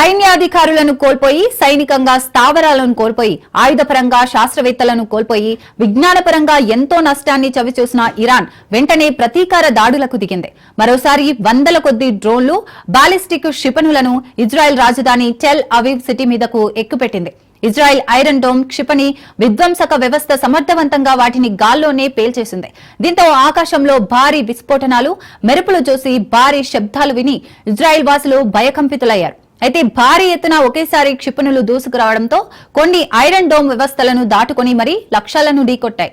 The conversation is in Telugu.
సైన్యాధికారులను కోల్పోయి సైనికంగా స్థావరాలను కోల్పోయి ఆయుధపరంగా శాస్త్రవేత్తలను కోల్పోయి విజ్ఞానపరంగా ఎంతో నష్టాన్ని చవిచూసిన ఇరాన్ వెంటనే ప్రతీకార దాడులకు దిగింది. మరోసారి వందల కొద్ది డ్రోన్లు, బాలిస్టిక్ క్షిపణులను ఇజ్రాయెల్ రాజధాని టెల్ అవీవ్ సిటీ మీదకు ఎక్కుపెట్టింది. ఇజ్రాయెల్ ఐరన్ డోమ్ క్షిపణి విధ్వంసక వ్యవస్థ సమర్థవంతంగా వాటిని గాల్లోనే పేల్చేసింది. దీంతో ఆకాశంలో భారీ విస్ఫోటనాలు, మెరుపులు చూసి భారీ శబ్దాలు విని ఇజ్రాయెల్ వాసులు భయకంపితులయ్యారు. అయితే భారీ ఎత్తున ఒకేసారి క్షిపణులు దూసుకురావడంతో కొన్ని ఐరన్ డోమ్ వ్యవస్థలను దాటుకొని మరీ లక్ష్యాలను ఢీకొట్టాయి.